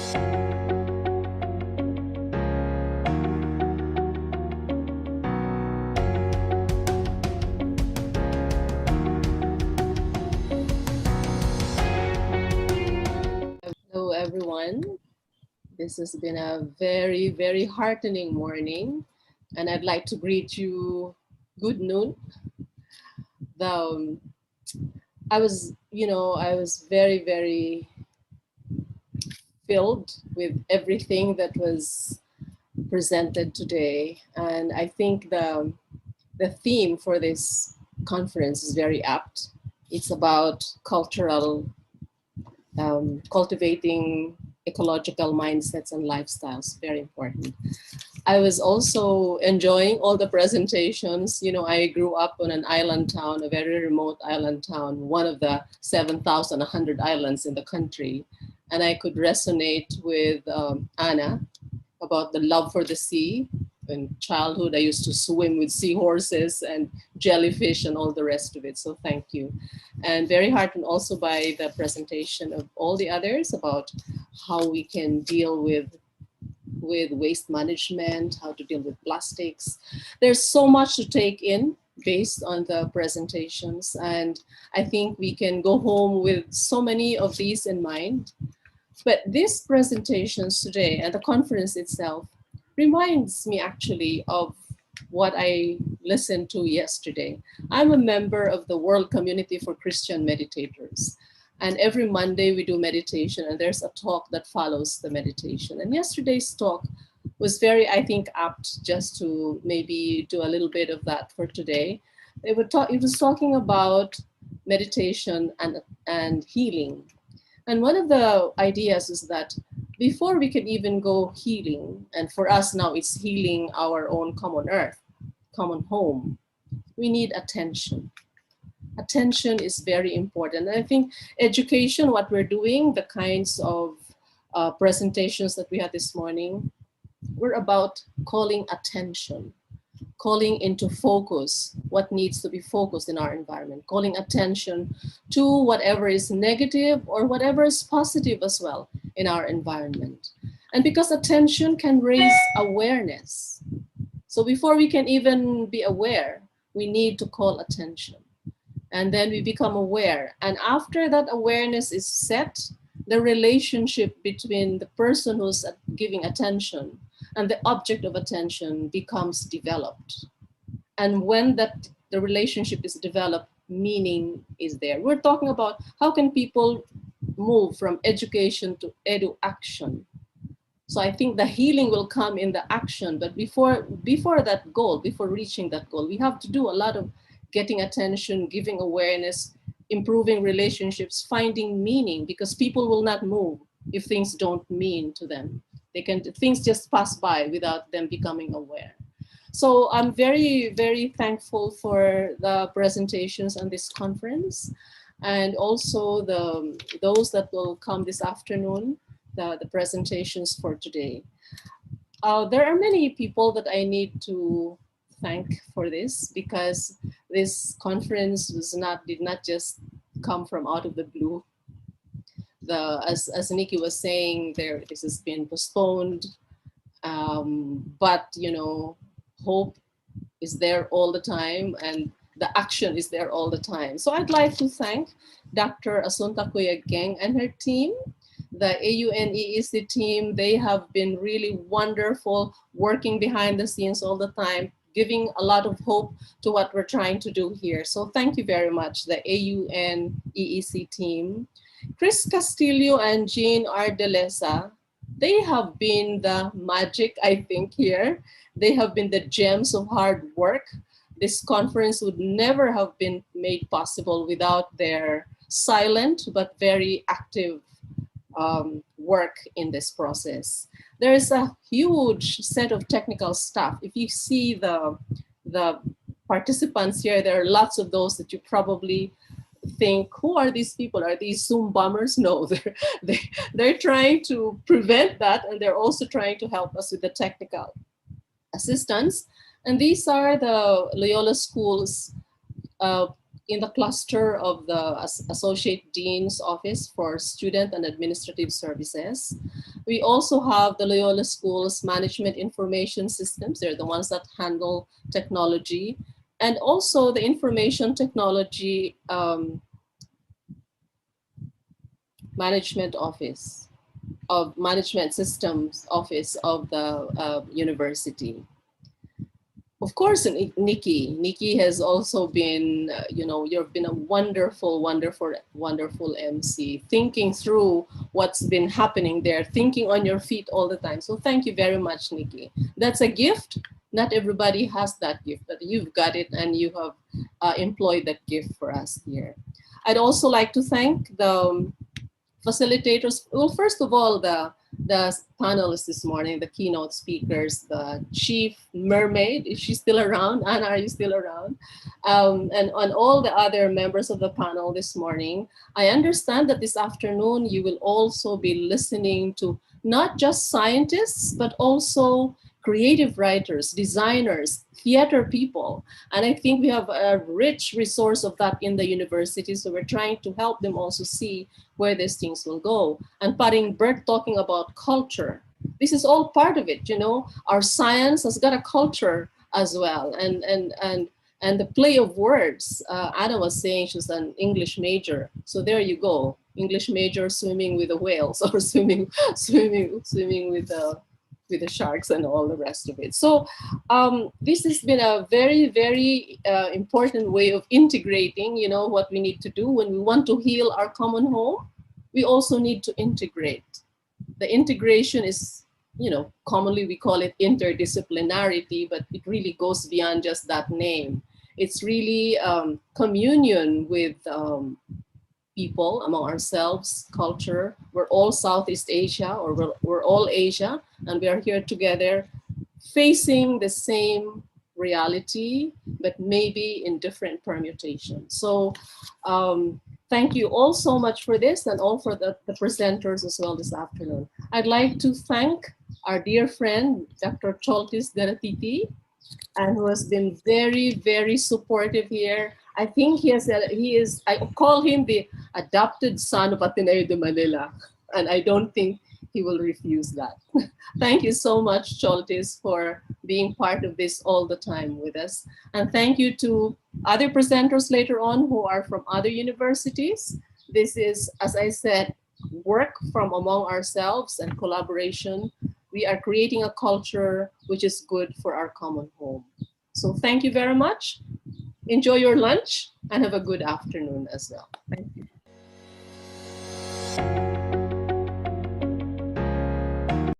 Hello, everyone. This has been a very, very heartening morning, and I'd like to greet you good noon. The, I was very, very filled with everything that was presented today, and I think the theme for this conference is very apt. It's about cultivating ecological mindsets and lifestyles, very important. I was also enjoying all the presentations. You know, I grew up on an island town, a very remote island town, one of the 7,100 islands in the country. And I could resonate with Anna about the love for the sea. In childhood, I used to swim with seahorses and jellyfish and all the rest of it. So thank you. And very heartened also by the presentation of all the others about how we can deal with waste management, how to deal with plastics. There's so much to take in based on the presentations. And I think we can go home with so many of these in mind. But these presentations today and the conference itself reminds me actually of what I listened to yesterday. I'm a member of the World Community for Christian Meditators. And every Monday we do meditation, and there's a talk that follows the meditation. And yesterday's talk was very, I think, apt, just to maybe do a little bit of that for today. It was talking about meditation and healing. And one of the ideas is that before we can even go healing, and for us now it's healing our own common earth, common home, we need attention. Attention is very important. And I think education, what we're doing, the kinds of presentations that we had this morning, we're about calling attention, calling into focus what needs to be focused in our environment, calling attention to whatever is negative or whatever is positive as well in our environment. And because attention can raise awareness. So before we can even be aware, we need to call attention. And then we become aware. And after that awareness is set, the relationship between the person who's giving attention and the object of attention becomes developed. And when the relationship is developed, meaning is there. We're talking about how can people move from education to edu-action. So I think the healing will come in the action, but before that goal, before reaching that goal, we have to do a lot of getting attention, giving awareness, improving relationships, finding meaning, because people will not move if things don't mean to them. Things just pass by without them becoming aware. So I'm very, very thankful for the presentations on this conference, and also those that will come this afternoon, the presentations for today. There are many people that I need to thank for this, because this conference did not just come from out of the blue. As Nikki was saying, this has been postponed, but you know, hope is there all the time, and the action is there all the time. So I'd like to thank Dr. Asunta Kuyageng and her team, the AUN-EEC team. They have been really wonderful, working behind the scenes all the time, giving a lot of hope to what we're trying to do here. So thank you very much, the AUN-EEC team. Chris Castillo and Jean Ardelesa, they have been the magic, I think, here. They have been the gems of hard work. This conference would never have been made possible without their silent but very active work in this process. There is a huge set of technical staff. If you see the participants here, there are lots of those that you probably think, who are these people? Are these Zoom bombers? No, they're trying to prevent that, and they're also trying to help us with the technical assistance. And these are the Loyola School's in the cluster of the Associate Dean's Office for Student and Administrative Services. We also have the Loyola Schools Management Information Systems. They're the ones that handle technology, and also the Information Technology Management Office of Management Systems Office of the university. Of course, Nikki has also been, you've been a wonderful, wonderful, wonderful MC, thinking through what's been happening there, thinking on your feet all the time. So thank you very much, Nikki. That's a gift. Not everybody has that gift, but you've got it and you have employed that gift for us here. I'd also like to thank the facilitators. Well, first of all, the panelists this morning, the keynote speakers, the chief mermaid, is she still around? Anna, are you still around? And on all the other members of the panel this morning. I understand that this afternoon you will also be listening to not just scientists, but also creative writers, designers, theater people. And I think we have a rich resource of that in the university. So we're trying to help them also see where these things will go. And Paring Bert talking about culture. This is all part of it, Our science has got a culture as well. And the play of words. Anna was saying she was an English major. So there you go. English major swimming with the whales or swimming with the sharks and all the rest of it. So this has been a very, very important way of integrating, what we need to do when we want to heal our common home. We also need to integrate. The integration is, commonly we call it interdisciplinarity, but it really goes beyond just that name. It's really communion with people, among ourselves, culture. We're all Southeast Asia, or we're all Asia, and we are here together facing the same reality, but maybe in different permutations. So thank you all so much for this, and all for the presenters as well this afternoon. I'd like to thank our dear friend, Dr. Choltis Deratiti, and who has been very, very supportive here. I think I call him the adopted son of Ateneo de Manila, and I don't think he will refuse that. Thank you so much, Choltis, for being part of this all the time with us. And thank you to other presenters later on who are from other universities. This is, as I said, work from among ourselves and collaboration. We are creating a culture which is good for our common home. So thank you very much. Enjoy your lunch and have a good afternoon as well. Thank you.